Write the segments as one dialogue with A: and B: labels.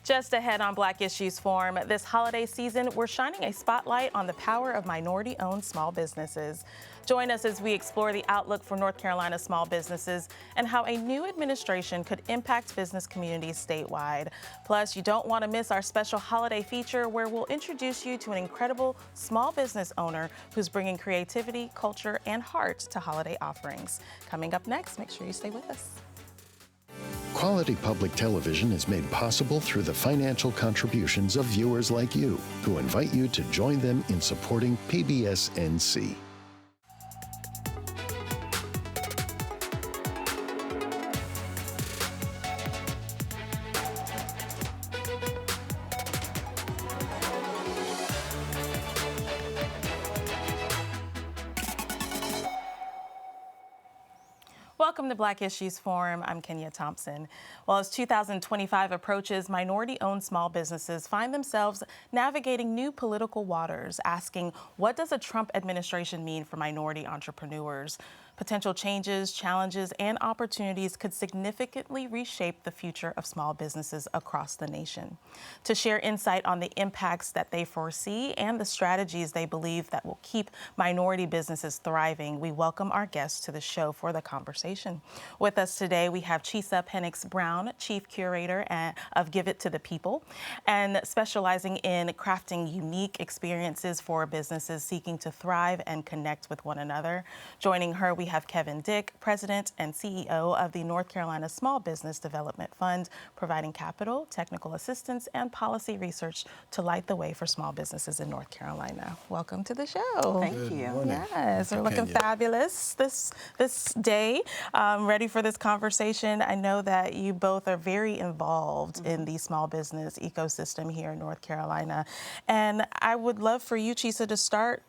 A: Just ahead on Black Issues Forum, this holiday season, we're shining a spotlight on the power of minority-owned small businesses. Join us as we explore the outlook for North Carolina small businesses and how a new administration could impact business communities statewide. Plus, you don't want to miss our special holiday feature where we'll introduce you to an incredible small business owner who's bringing creativity, culture, and heart to holiday offerings. Coming up next, make sure you stay with us.
B: Quality public television is made possible through the financial contributions of viewers like you, who invite you to join them in supporting PBS NC.
A: Welcome to Black Issues Forum. I'm Kenia Thompson. Well, as 2025 approaches, minority-owned small businesses find themselves navigating new political waters, asking, what does a Trump administration mean for minority entrepreneurs? Potential changes, challenges, and opportunities could significantly reshape the future of small businesses across the nation. To share insight on the impacts that they foresee and the strategies they believe that will keep minority businesses thriving, we welcome our guests to the show for the conversation. With us today, we have Chisa Pennix-Brown, Chief Curator of Give It to the People, and specializing in crafting unique experiences for businesses seeking to thrive and connect with one another. Joining her, we have Kevin Dick, President and CEO of the North Carolina Small Business Development Fund, providing capital, technical assistance, and policy research to light the way for small businesses in North Carolina. Welcome to the show.
C: Thank you.
A: Yes, we're looking fabulous this day. Ready for this conversation. I know that you both are very involved in the small business ecosystem here in North Carolina. And I would love for you, Chisa, to start.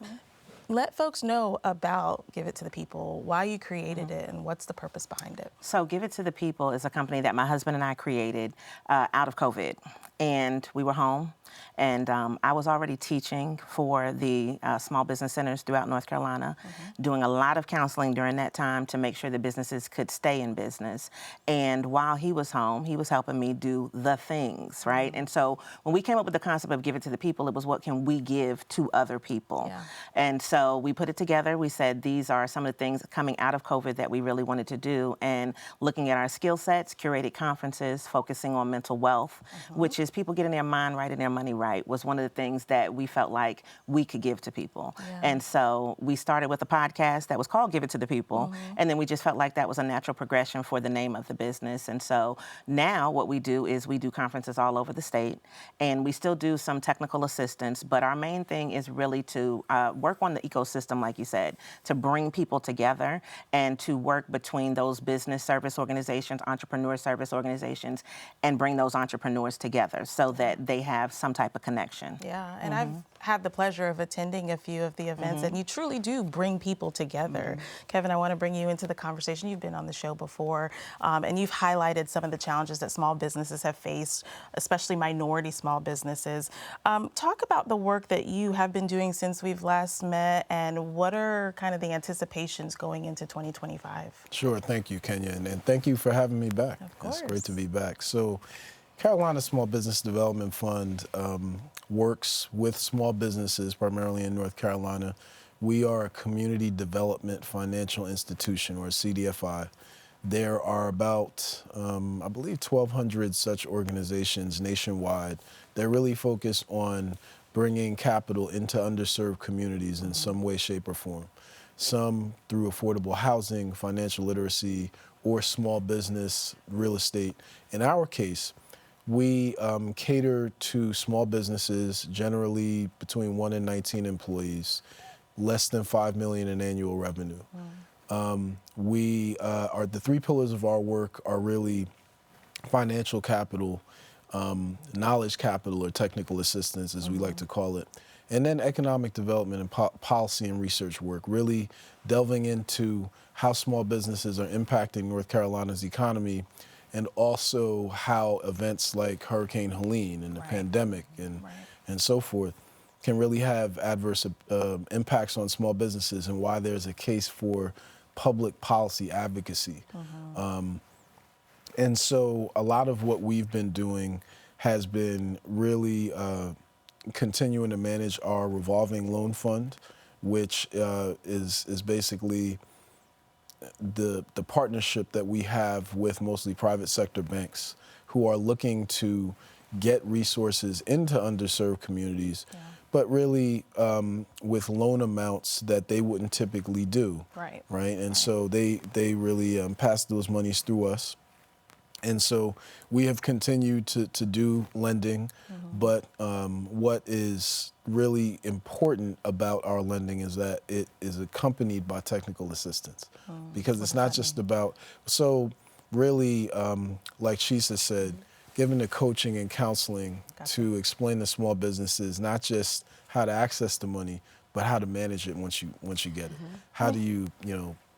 A: Let folks know about Give It to the People, why you created it, and what's the purpose behind it.
C: So Give It to the People is a company that my husband and I created out of COVID. And we were home, and I was already teaching for the small business centers throughout North Carolina, doing a lot of counseling during that time to make sure the businesses could stay in business. And while he was home, he was helping me do the things, right? And so when we came up with the concept of Give It to the People, it was what can we give to other people? Yeah. And so we put it together. We said these are some of the things coming out of COVID that we really wanted to do, and looking at our skill sets, curated conferences, focusing on mental wealth, which is people getting their mind right and their money right, was one of the things that we felt like we could give to people. Yeah. And so we started with a podcast that was called Give It to the People, and then we just felt like that was a natural progression for the name of the business. And so now what we do is we do conferences all over the state, and we still do some technical assistance, but our main thing is really to work on the ecosystem, like you said, to bring people together and to work between those business service organizations, entrepreneur service organizations, and bring those entrepreneurs together so that they have some type of connection.
A: Yeah, and I've had the pleasure of attending a few of the events, and you truly do bring people together. Kevin, I want to bring you into the conversation. You've been on the show before, and you've highlighted some of the challenges that small businesses have faced, especially minority small businesses. Talk about the work that you have been doing since we've last met, and what are kind of the anticipations going into 2025?
D: Sure, thank you, Kenya, and thank you for having me back.
A: Of course.
D: It's great to be back. So, Carolina Small Business Development Fund works with small businesses primarily in North Carolina. We are a community development financial institution, or CDFI. There are about, I believe, 1,200 such organizations nationwide that really focus on bringing capital into underserved communities in some way, shape, or form. Some through affordable housing, financial literacy, or small business real estate. In our case, we cater to small businesses, generally between 1 and 19 employees, less than $5 million in annual revenue. We are the three pillars of our work are really financial capital, knowledge capital, or technical assistance, as we like to call it, and then economic development and policy and research work, really delving into how small businesses are impacting North Carolina's economy, and also how events like Hurricane Helene and the pandemic and so forth can really have adverse impacts on small businesses, and why there's a case for public policy advocacy. And so a lot of what we've been doing has been really continuing to manage our revolving loan fund, which is basically the partnership that we have with mostly private sector banks who are looking to get resources into underserved communities, but really with loan amounts that they wouldn't typically do.
A: Right.
D: And so they really pass those monies through us. And so we have continued to do lending, but what is really important about our lending is that it is accompanied by technical assistance, because it's not just about, so really, like Chisa said, giving the coaching and counseling to explain to small businesses not just how to access the money, but how to manage it once you get it. How do you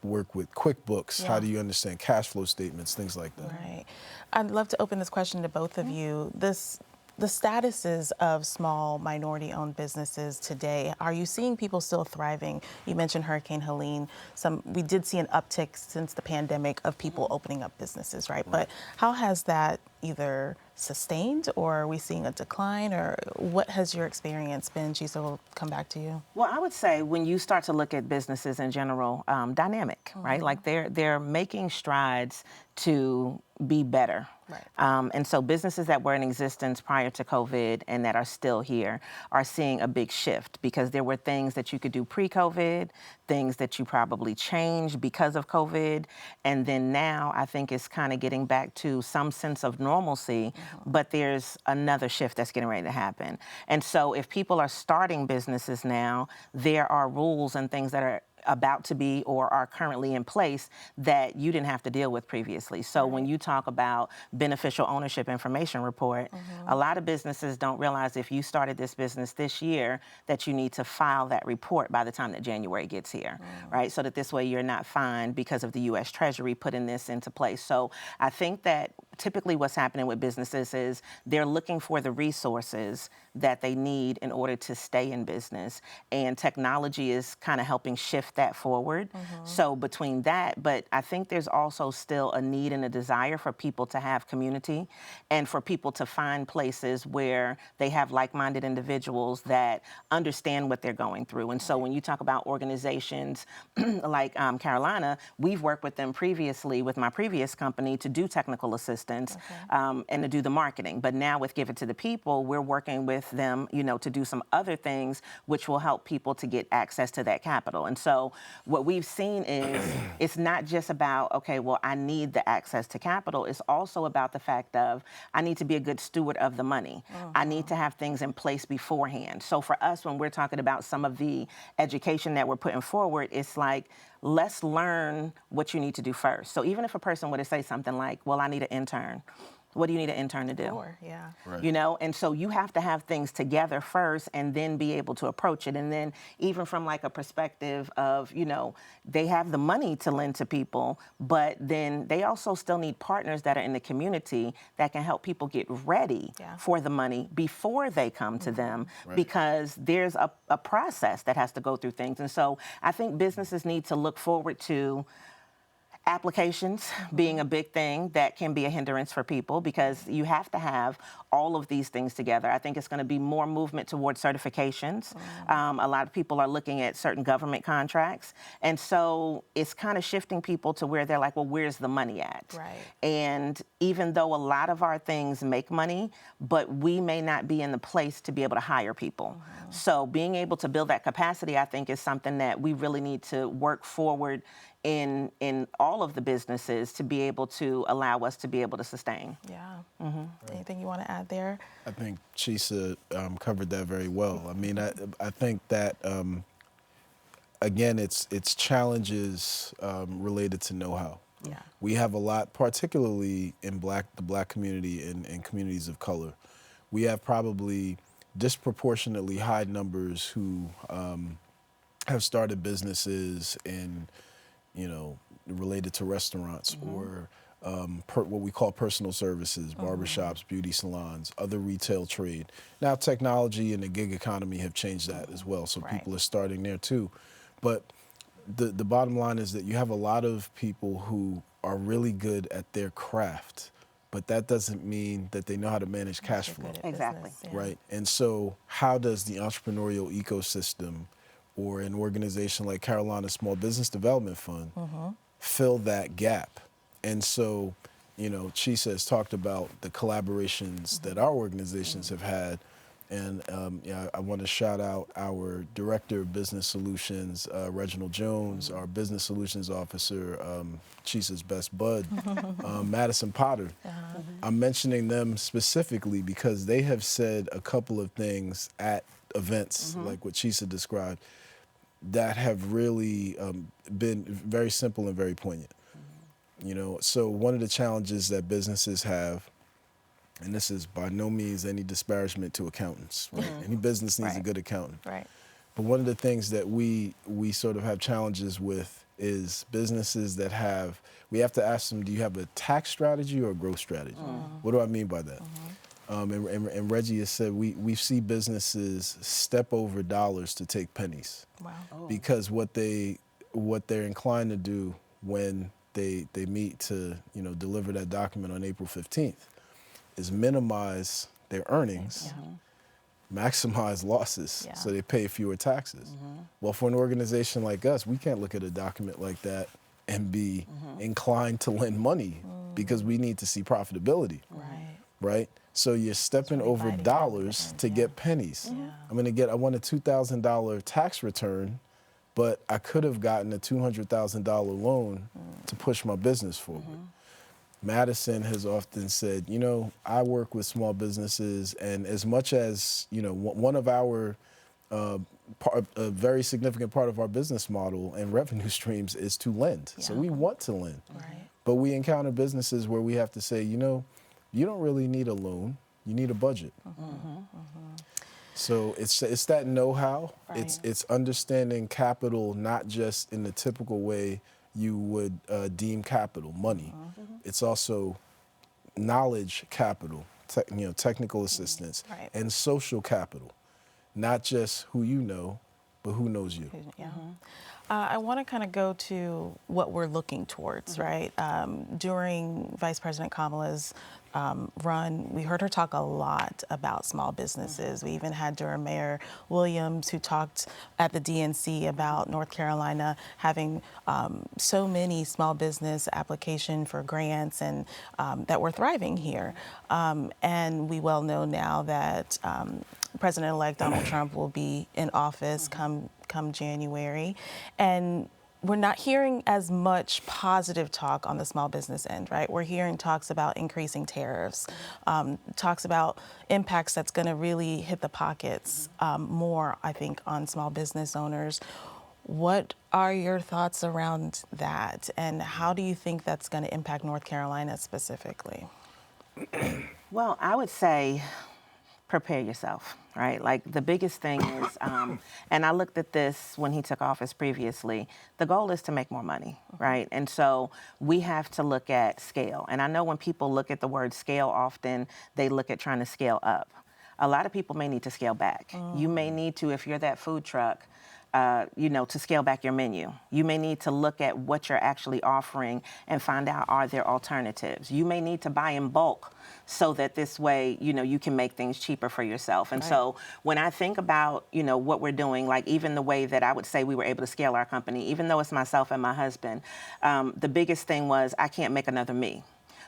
D: work with QuickBooks? How do you understand cash flow statements, things like that?
A: Right. I'd love to open this question to both of you. The statuses of small minority-owned businesses today, are you seeing people still thriving? You mentioned Hurricane Helene. We did see an uptick since the pandemic of people opening up businesses, right? But how has that either sustained, or are we seeing a decline, or what has your experience been? Chisa, we'll come back to you.
C: Well, I would say when you start to look at businesses in general, dynamic, right? Like they're making strides to be better.
A: Right.
C: And so businesses that were in existence prior to COVID and that are still here are seeing a big shift, because there were things that you could do pre-COVID, things that you probably changed because of COVID. And then now I think it's kind of getting back to some sense of normalcy, but there's another shift that's getting ready to happen. And so if people are starting businesses now, there are rules and things that are about to be or are currently in place that you didn't have to deal with previously. So when you talk about beneficial ownership information report, a lot of businesses don't realize if you started this business this year that you need to file that report by the time that January gets here, right? So that this way you're not fined because of the U.S. Treasury putting this into place. So I think that typically what's happening with businesses is they're looking for the resources that they need in order to stay in business. And technology is kind of helping shift that forward. So between that, but I think there's also still a need and a desire for people to have community and for people to find places where they have like-minded individuals that understand what they're going through. And so when you talk about organizations like Carolina, we've worked with them previously with my previous company to do technical assistance and to do the marketing. But now with Give It to the People, we're working with them, to do some other things which will help people to get access to that capital. And so what we've seen is it's not just about, okay, well, I need the access to capital. It's also about the fact of I need to be a good steward of the money. I need to have things in place beforehand. So for us, when we're talking about some of the education that we're putting forward, it's like, let's learn what you need to do first. So even if a person were to say something like, well, I need an intern. What do you need an intern to do?
A: Sure, yeah.
D: Right.
C: And so you have to have things together first and then be able to approach it. And then even from like a perspective of, they have the money to lend to people, but then they also still need partners that are in the community that can help people get ready for the money before they come to them, because there's a process that has to go through things. And so I think businesses need to look forward to applications being a big thing that can be a hindrance for people, because you have to have all of these things together. I think it's going to be more movement towards certifications. A lot of people are looking at certain government contracts. And so it's kind of shifting people to where they're like, well, where's the money at?
A: Right.
C: And even though a lot of our things make money, but we may not be in the place to be able to hire people. So being able to build that capacity, I think, is something that we really need to work forward in all of the businesses to be able to allow us to be able to sustain.
A: Yeah. Anything you want to add there?
D: I think Chisa covered that very well. I mean, I think that, again, it's challenges related to know-how.
A: Yeah.
D: We have a lot, particularly in the Black community and communities of color. We have probably disproportionately high numbers who have started businesses in, related to restaurants or what we call personal services, barbershops, beauty salons, other retail trade. Now technology and the gig economy have changed that as well, so people are starting there too. But the bottom line is that you have a lot of people who are really good at their craft, but that doesn't mean that they know how to manage cash flow.
C: Exactly.
A: Business, yeah.
D: Right. And so how does the entrepreneurial ecosystem or an organization like Carolina Small Business Development Fund fill that gap? And so, you know, Chisa has talked about the collaborations that our organizations have had. And yeah, I want to shout out our Director of Business Solutions, Reginald Jones, our Business Solutions Officer, Chisa's best bud, Madison Potter. I'm mentioning them specifically because they have said a couple of things at events like what Chisa described that have really been very simple and very poignant. You know, so one of the challenges that businesses have, and this is by no means any disparagement to accountants, right? Any business needs a good accountant.
A: Right.
D: But one of the things that we sort of have challenges with is businesses that we have to ask them, do you have a tax strategy or a growth strategy? What do I mean by that? And Reggie has said we see businesses step over dollars to take pennies.
A: Wow.
D: Because what they're inclined to do when they meet to, you know, deliver that document on April 15th is minimize their earnings, maximize losses, so they pay fewer taxes. Well, for an organization like us, we can't look at a document like that and be inclined to lend money because we need to see profitability. Right? So you're stepping over dollars to get pennies. I want a $2,000 tax return, but I could have gotten a $200,000 loan to push my business forward. Madison has often said, you know, I work with small businesses, and as much as, you know, one of our, a very significant part of our business model and revenue streams is to lend. So we want to lend. But we encounter businesses where we have to say, you know, you don't really need a loan, you need a budget. So it's that know-how, it's understanding capital not just in the typical way you would deem capital, money. It's also knowledge capital, technical assistance, and social capital. Not just who you know, but who knows you.
A: I want to kind of go to what we're looking towards, right? During Vice President Kamala's run, we heard her talk a lot about small businesses. We even had Durham Mayor Williams, who talked at the DNC about North Carolina having so many small business application for grants and that we're thriving here. And we well know now that President-elect Donald Trump will be in office come January. And we're not hearing as much positive talk on the small business end, right? We're hearing talks about increasing tariffs, talks about impacts that's going to really hit the pockets more, I think, on small business owners. What are your thoughts around that, and how do you think that's going to impact North Carolina specifically?
C: Well, I would say prepare yourself, right? Like the biggest thing is, and I looked at this when he took office previously, the goal is to make more money, right? And so we have to look at scale. And I know when people look at the word scale, often they look at trying to scale up. A lot of people may need to scale back. You may need to, if you're that food truck, to scale back your menu. You may need to look at what you're actually offering and find out, are there alternatives? You may need to buy in bulk so that this way, you can make things cheaper for yourself. And so when I think about, what we're doing, like even the way that I would say we were able to scale our company, even though it's myself and my husband, the biggest thing was I can't make another me.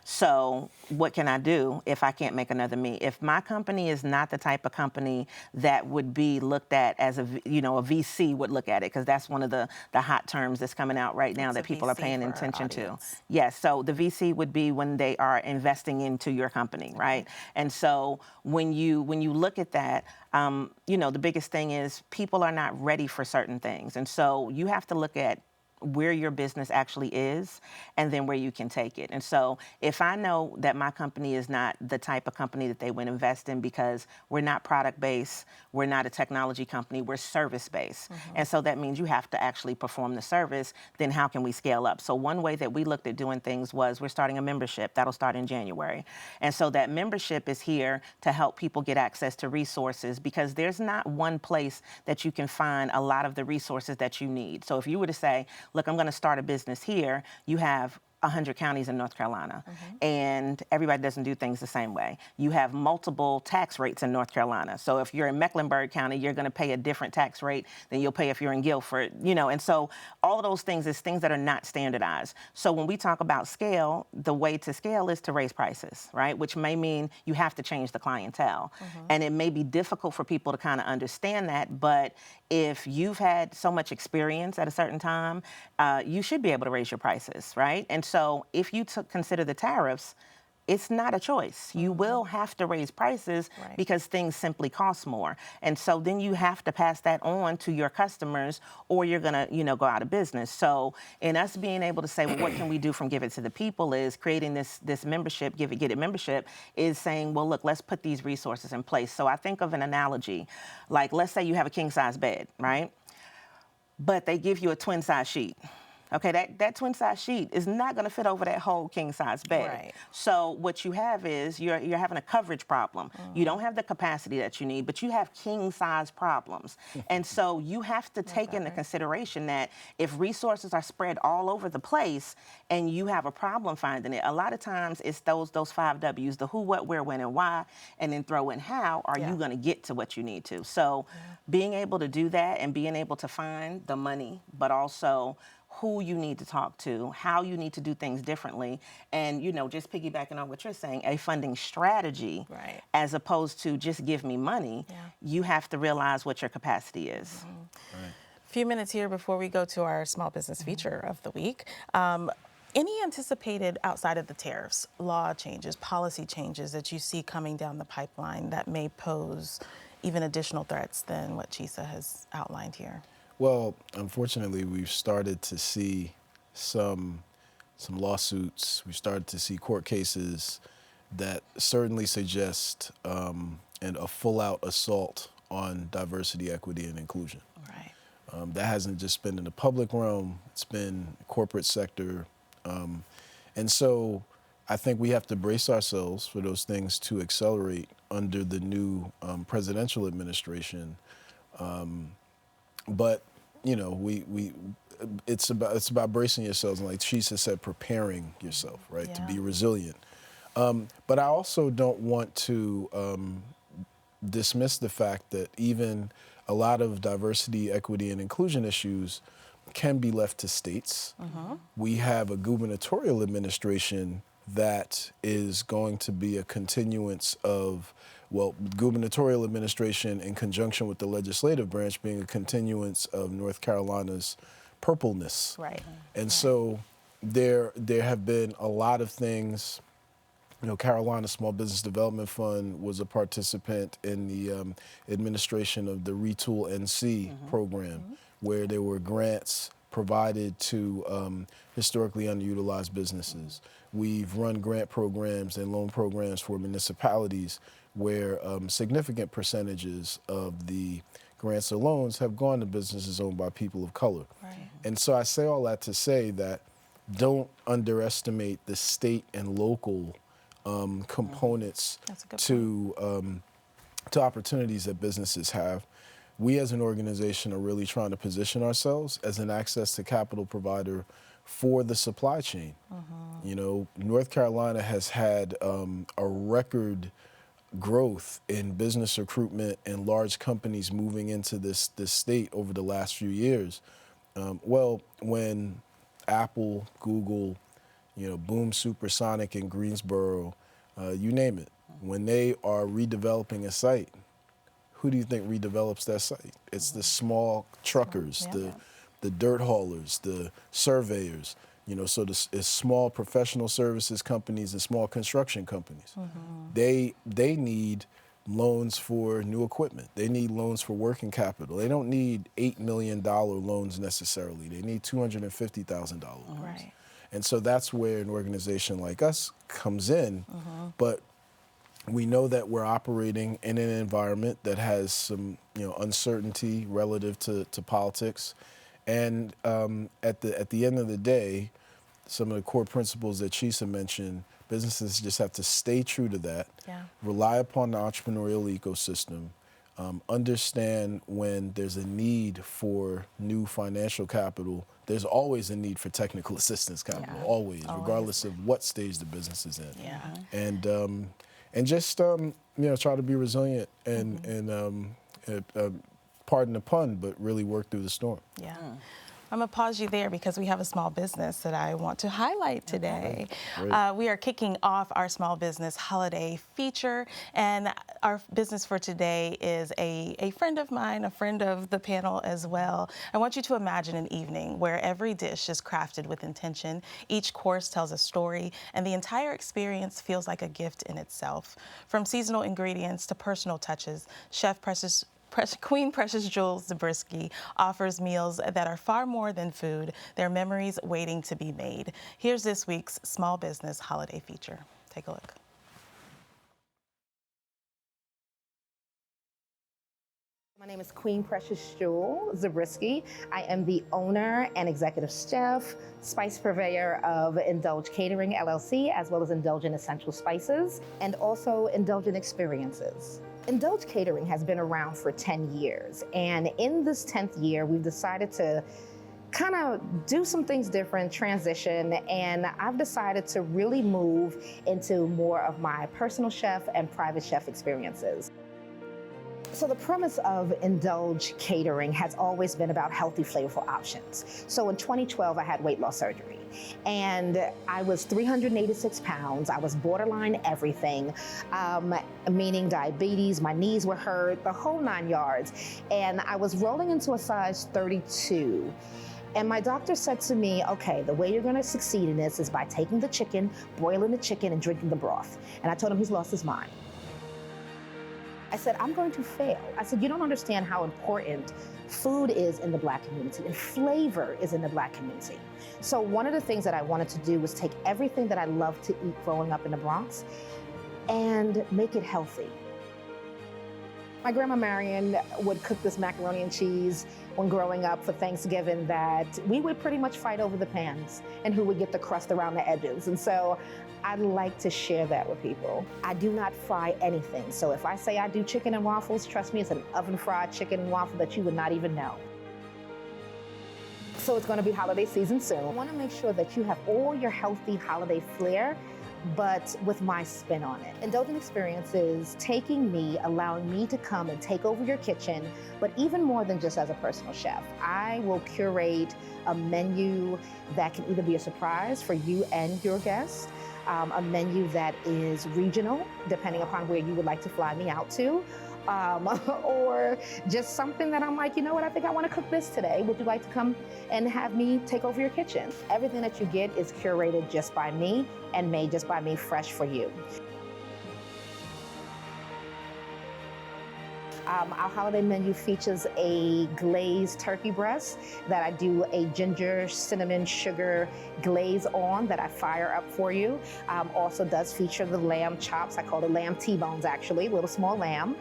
C: So what can I do if I can't make another me? If my company is not the type of company that would be looked at as a VC would look at it, because that's one of the hot terms that's coming out right now that people are paying attention to. Yes, so the VC would be when they are investing into your company, right? And so when you look at that, the biggest thing is people are not ready for certain things. And so you have to look at where your business actually is and then where you can take it. And so if I know that my company is not the type of company that they would invest in, because we're not product-based, we're not a technology company, we're service-based. And so that means you have to actually perform the service, then how can we scale up? So one way that we looked at doing things was we're starting a membership. That'll start in January. And so that membership is here to help people get access to resources, because there's not one place that you can find a lot of the resources that you need. So if you were to say, look, I'm going to start a business here, you have 100 counties in North Carolina, and everybody doesn't do things the same way. You have multiple tax rates in North Carolina. So if you're in Mecklenburg County, you're going to pay a different tax rate than you'll pay if you're in Guilford, and so all of those things is things that are not standardized. So when we talk about scale, the way to scale is to raise prices, right? Which may mean you have to change the clientele. And it may be difficult for people to kind of understand that, but if you've had so much experience at a certain time, you should be able to raise your prices, right? And so if you consider the tariffs, it's not a choice. You will have to raise prices because things simply cost more. And so then you have to pass that on to your customers or you're gonna, go out of business. So in us being able to say, well, what can we do from Give It to the People is creating this membership, Give It, Get It membership is saying, well, look, let's put these resources in place. So I think of an analogy, like let's say you have a king size bed, right? But they give you a twin size sheet. Okay, that twin size sheet is not going to fit over that whole king size bed.
A: Right.
C: So what you have is you're having a coverage problem. You don't have the capacity that you need, but you have king size problems. And so you have to take into consideration that if resources are spread all over the place and you have a problem finding it, a lot of times it's those 5 W's, the who, what, where, when, and why, and then throw in how are you going to get to what you need to. So being able to do that and being able to find the money, but also who you need to talk to, how you need to do things differently, and just piggybacking on what you're saying, a funding strategy, as opposed to just give me money. You have to realize what your capacity is.
A: A few minutes here before we go to our small business feature of the week. Any anticipated, outside of the tariffs, law changes, policy changes that you see coming down the pipeline that may pose even additional threats than what Chisa has outlined here?
D: Well, unfortunately, we've started to see some lawsuits. We've started to see court cases that certainly suggest a full-out assault on diversity, equity, and inclusion.
A: Right.
D: That hasn't just been in the public realm. It's been corporate sector. And so I think we have to brace ourselves for those things to accelerate under the new presidential administration. But it's about bracing yourselves, and like Chisa said, preparing yourself, right, to be resilient. But I also don't want to dismiss the fact that even a lot of diversity, equity, and inclusion issues can be left to states. We have a gubernatorial administration that is going to be a continuance of, gubernatorial administration in conjunction with the legislative branch being a continuance of North Carolina's purpleness.
A: Right.
D: And so there have been a lot of things. Carolina Small Business Development Fund was a participant in the administration of the Retool NC program, where there were grants provided to historically underutilized businesses. We've run grant programs and loan programs for municipalities where significant percentages of the grants or loans have gone to businesses owned by people of color.
A: Right.
D: And so I say all that to say that don't underestimate the state and local components to opportunities that businesses have. We as an organization are really trying to position ourselves as an access to capital provider for the supply chain. North Carolina has had a record growth in business recruitment and large companies moving into this state over the last few years. When Apple, Google, Boom Supersonic in Greensboro, you name it, when they are redeveloping a site, who do you think redevelops that site? It's the small truckers, the dirt haulers, the surveyors. So it's small professional services companies and small construction companies. They need loans for new equipment. They need loans for working capital. They don't need $8 million loans necessarily. They need $250,000 loans.
A: Right.
D: And so that's where an organization like us comes in. But we know that we're operating in an environment that has some uncertainty relative to politics. And at the end of the day, some of the core principles that Chisa mentioned, businesses just have to stay true to that, rely upon the entrepreneurial ecosystem, understand when there's a need for new financial capital there's always a need for technical assistance capital, always, regardless of what stage the business is in.
A: Yeah.
D: And just try to be resilient and pardon the pun, but really work through the storm.
A: Yeah. I'm going to pause you there because we have a small business that I want to highlight today. We are kicking off our small business holiday feature, and our business for today is a friend of mine, a friend of the panel as well. I want you to imagine an evening where every dish is crafted with intention, each course tells a story, and the entire experience feels like a gift in itself. From seasonal ingredients to personal touches, Queen Precious Jewels Zabriskie offers meals that are far more than food. They're memories waiting to be made. Here's this week's Small Business Holiday Feature. Take a look.
E: My name is Queen Precious Jewel Zabriskie. I am the owner and executive chef, spice purveyor of Indulge Catering, LLC, as well as Indulgent Essential Spices, and also Indulgent Experiences. Indulge Catering has been around for 10 years, and in this 10th year, we've decided to kind of do some things different, transition, and I've decided to really move into more of my personal chef and private chef experiences. So the premise of Indulge Catering has always been about healthy, flavorful options. So in 2012, I had weight loss surgery, and I was 386 pounds. I was borderline everything, meaning diabetes, my knees were hurt, the whole 9 yards. And I was rolling into a size 32. And my doctor said to me, okay, the way you're gonna succeed in this is by taking the chicken, boiling the chicken, and drinking the broth. And I told him he's lost his mind. I said, I'm going to fail. I said, you don't understand how important food is in the Black community and flavor is in the Black community. So one of the things that I wanted to do was take everything that I loved to eat growing up in the Bronx and make it healthy. My grandma Marion would cook this macaroni and cheese when growing up for Thanksgiving that we would pretty much fight over the pans and who would get the crust around the edges. And so I'd like to share that with people. I do not fry anything. So if I say I do chicken and waffles, trust me, it's an oven fried chicken and waffle that you would not even know. So it's gonna be holiday season soon. I wanna make sure that you have all your healthy holiday flair, but with my spin on it. Indulgent Experiences taking me, allowing me to come and take over your kitchen, but even more than just as a personal chef. I will curate a menu that can either be a surprise for you and your guests, a menu that is regional, depending upon where you would like to fly me out to, or just something that I'm like, you know what, I think I want to cook this today. Would you like to come and have me take over your kitchen? Everything that you get is curated just by me and made just by me, fresh for you. Our holiday menu features a glazed turkey breast that I do a ginger, cinnamon, sugar glaze on that I fire up for you. Also does feature the lamb chops. I call it lamb T-bones, actually, little small lamb.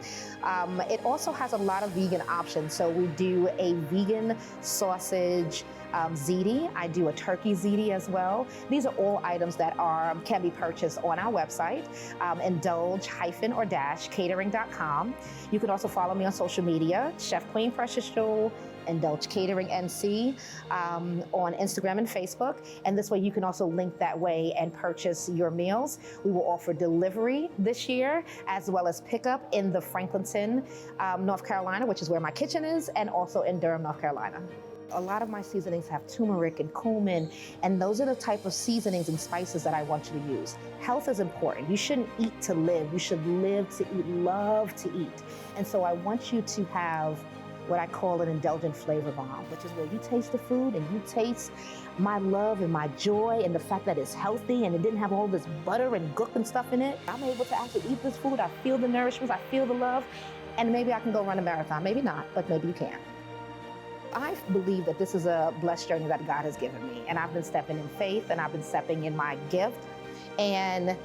E: It also has a lot of vegan options. So we do a vegan sausage ziti. I do a turkey ziti as well. These are all items that can be purchased on our website, indulge-catering.com. You can also follow me on social media, Chef Queen Precious Jewel, Indulge Catering NC, on Instagram and Facebook. And this way you can also link that way and purchase your meals. We will offer delivery this year, as well as pickup in the Franklinton, North Carolina, which is where my kitchen is, and also in Durham, North Carolina. A lot of my seasonings have turmeric and cumin, and those are the type of seasonings and spices that I want you to use. Health is important. You shouldn't eat to live. You should live to eat, love to eat. And so I want you to have what I call an indulgent flavor bomb, which is where you taste the food and you taste my love and my joy and the fact that it's healthy and it didn't have all this butter and gook and stuff in it. I'm able to actually eat this food. I feel the nourishment, I feel the love, and maybe I can go run a marathon. Maybe not, but maybe you can. I believe that this is a blessed journey that God has given me, and I've been stepping in faith and I've been stepping in my gift. And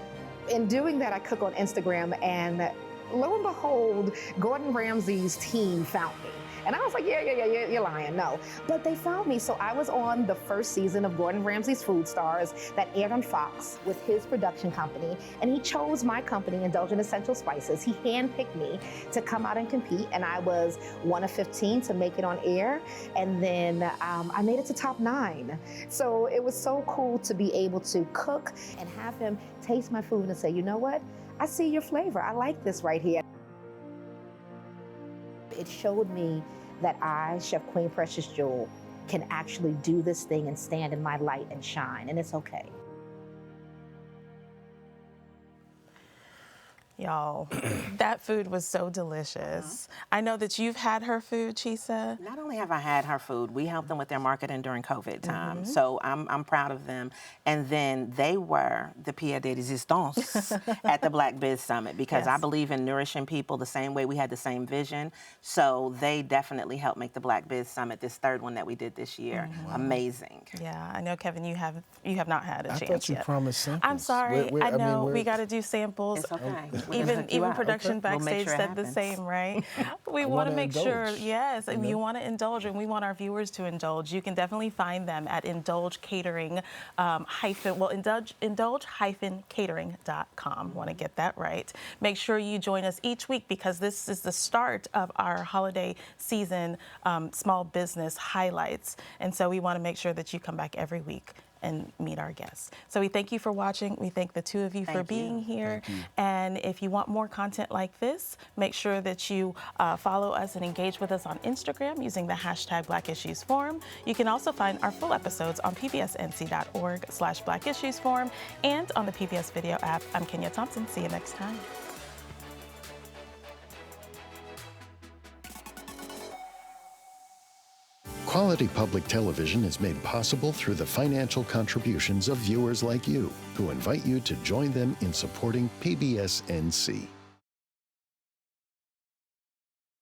E: in doing that, I cook on Instagram, and lo and behold, Gordon Ramsay's team found me. And I was like, yeah, you're lying. No. But they found me. So I was on the first season of Gordon Ramsay's Food Stars that aired on Fox with his production company. And he chose my company, Indulge in Essential Spices. He handpicked me to come out and compete. And I was one of 15 to make it on air. And then I made it to top 9. So it was so cool to be able to cook and have him taste my food and say, you know what? I see your flavor. I like this right here. It showed me that I, Chef Queen Precious Jewel, can actually do this thing and stand in my light and shine, and it's okay.
A: Y'all, that food was so delicious. I know that you've had her food, Chisa.
C: Not only have I had her food, we helped them with their marketing during COVID time. So I'm proud of them. And then they were the pied de resistance at the Black Biz Summit because I believe in nourishing people the same way. We had the same vision. So they definitely helped make the Black Biz Summit, this third one that we did this year, amazing.
A: Yeah, I know, Kevin, you have not had a chance yet.
D: I thought you promised samples.
A: I'm sorry. I know we got to do samples.
C: It's okay.
A: Even production backstage
C: sure
A: said the same, right? We want to make sure, yes, you want to indulge, and we want our viewers to indulge. You can definitely find them at indulge-catering.com. Want to get that right. Make sure you join us each week because this is the start of our holiday season small business highlights. And so we want to make sure that you come back every week and meet our guests. So we thank you for watching. We thank the two of you for being here. And if you want more content like this, make sure that you follow us and engage with us on Instagram using the hashtag Black Issues Forum. You can also find our full episodes on pbsnc.org/Black Issues Forum and on the PBS Video app. I'm Kenia Thompson. See you next time.
B: Quality public television is made possible through the financial contributions of viewers like you, who invite you to join them in supporting PBS NC.